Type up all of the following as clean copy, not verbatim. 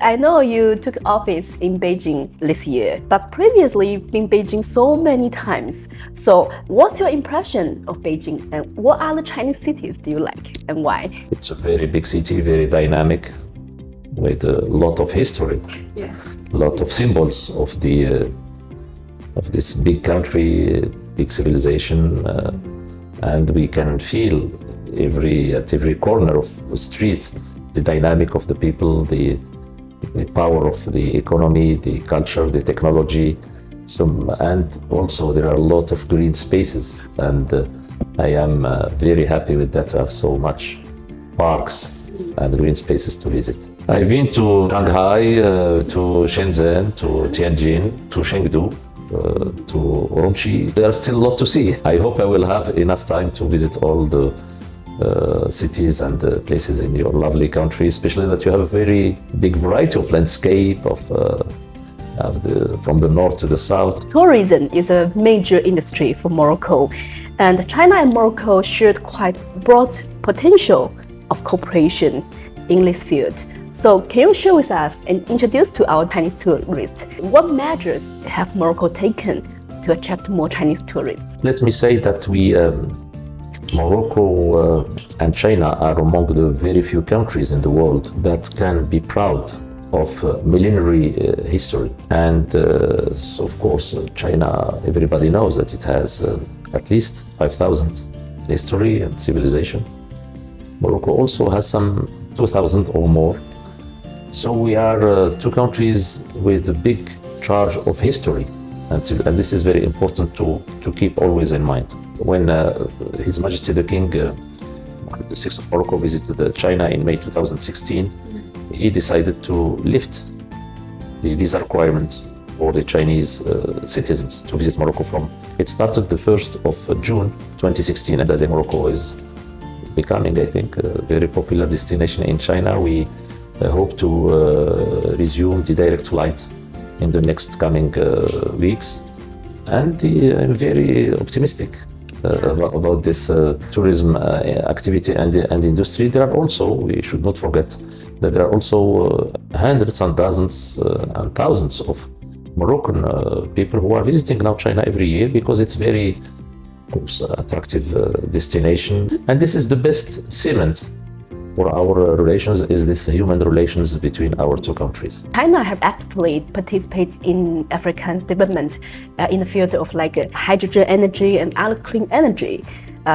I know you took office in Beijing this year, but previously you've been Beijing so many times. So what's your impression of Beijing and what other Chinese cities do you like and why? It's a very big city, very dynamic, with a lot of history, a lot of symbols of this big country, big civilization, and we can feel at every corner of the street the dynamic of the people, the power of the economy, the culture, the technology. And also there are a lot of green spaces, and I am very happy with that, to have so much parks and green spaces to visit. I've been to Shanghai, to Shenzhen, to Tianjin, to Chengdu, to Urumqi. There's still a lot to see. I hope I will have enough time to visit all the cities and places in your lovely country, especially that you have a very big variety of landscape from the north to the south. Tourism is a major industry for Morocco, and China and Morocco shared quite broad potential of cooperation in this field. So can you share with us and introduce to our Chinese tourists what measures have Morocco taken to attract more Chinese tourists? Let me say that Morocco and China are among the very few countries in the world that can be proud of millenary history. And so of course, China, everybody knows that it has at least 5,000 history and civilization. Morocco also has some 2,000 or more. So we are two countries with a big charge of history, and this is very important to keep always in mind. When His Majesty the King, the 6th of Morocco, visited China in May 2016, he decided to lift the visa requirement for the Chinese citizens to visit Morocco from. It started the 1st of June 2016, and that Morocco is becoming, I think, a very popular destination in China. We hope to resume the direct flight in the next coming weeks, and I'm very optimistic about this tourism activity and industry. There are also, we should not forget, that there are also hundreds and dozens and thousands of Moroccan people who are visiting now China every year, because it's very, of course, attractive destination. And this is the best cement for our relations, is this human relations between our two countries. China have actively participated in African development in the field of hydrogen energy and other clean energy,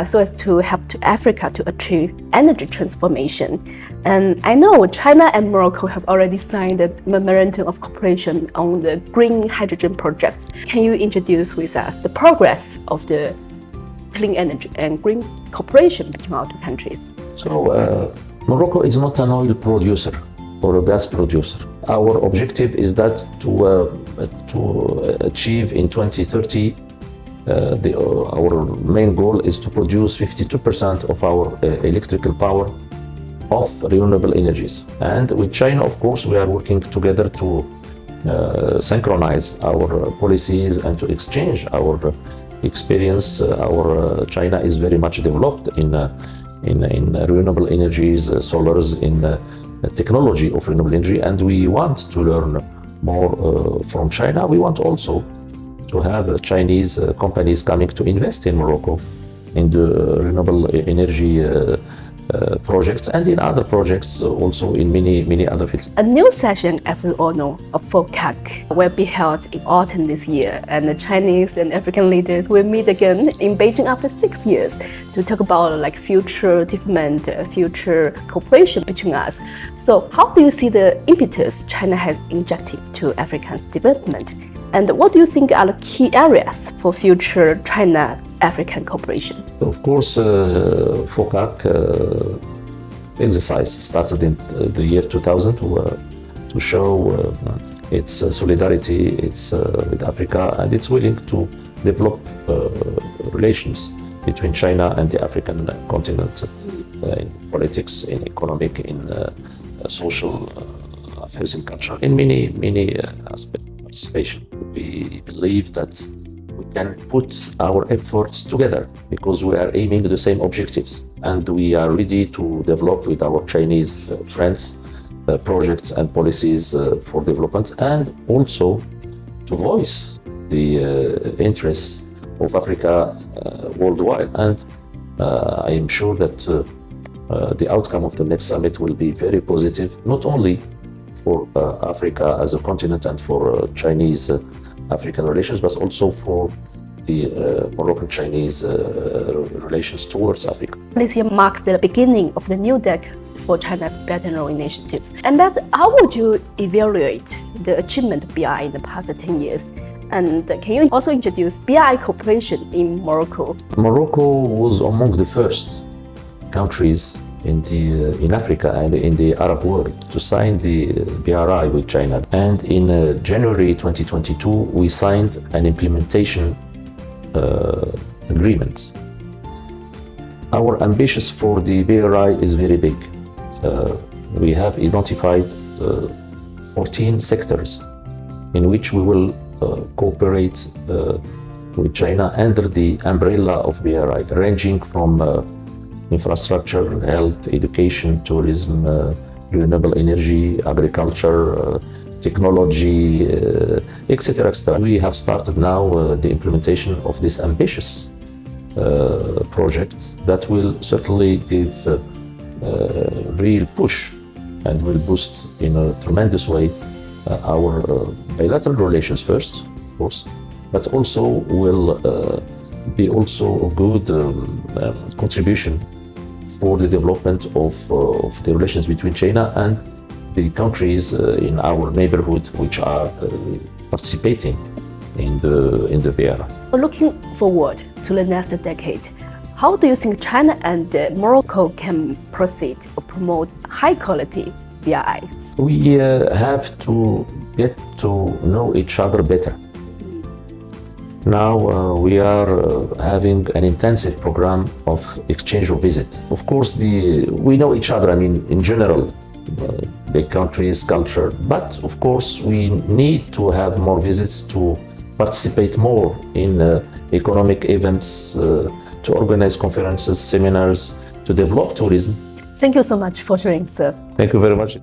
so as to help to Africa to achieve energy transformation. And I know China and Morocco have already signed a memorandum of cooperation on the green hydrogen projects. Can you introduce with us the progress of the clean energy and green cooperation between our two countries? So Morocco is not an oil producer or a gas producer. Our objective is that to achieve in 2030, our main goal is to produce 52% of our electrical power of renewable energies. And with China, of course, we are working together to synchronize our policies and to exchange our experience. China is very much developed in renewable energies, solars, in technology of renewable energy, and we want to learn more from China. We want also to have Chinese companies coming to invest in Morocco in the renewable energy projects and in other projects, also in many other fields. A new session, as we all know, of FOCAC will be held in autumn this year, and the Chinese and African leaders will meet again in Beijing after 6 years to talk about future development, future cooperation between us. So how do you see the impetus China has injected to Africa's development? And what do you think are the key areas for future China-African cooperation? Of course, FOCAC exercise started in the year 2000 to show its solidarity with Africa, and it's willing to develop relations between China and the African continent in politics, in economic, in social affairs, in culture, in many aspects. Participation. We believe that we can put our efforts together because we are aiming at the same objectives, and we are ready to develop with our Chinese friends projects and policies for development, and also to voice the interests of Africa worldwide. And I am sure that the outcome of the next summit will be very positive, not only for Africa as a continent and for Chinese-African relations, but also for the Moroccan-Chinese relations towards Africa. This year marks the beginning of the new decade for China's bilateral initiative. Ambassador, how would you evaluate the achievement of BRI in the past 10 years? And can you also introduce BRI cooperation in Morocco? Morocco was among the first countries in Africa and in the Arab world to sign the BRI with China. And in January 2022, we signed an implementation agreement. Our ambitions for the BRI is very big. We have identified 14 sectors in which we will cooperate with China under the umbrella of BRI, ranging from infrastructure, health, education, tourism, renewable energy, agriculture, technology, etc., etc. We have started now the implementation of this ambitious project that will certainly give real push and will boost in a tremendous way our bilateral relations first, of course, but also will be also a good contribution for the development of the relations between China and the countries in our neighborhood which are participating in the BRI. Looking forward to the next decade, how do you think China and Morocco can proceed or promote high-quality BRI? We have to get to know each other better. Now we are having an intensive program of exchange of visits. Of course, we know each other, I mean, in general, big countries, culture, but of course we need to have more visits to participate more in economic events, to organize conferences, seminars, to develop tourism. Thank you so much for sharing, sir. Thank you very much.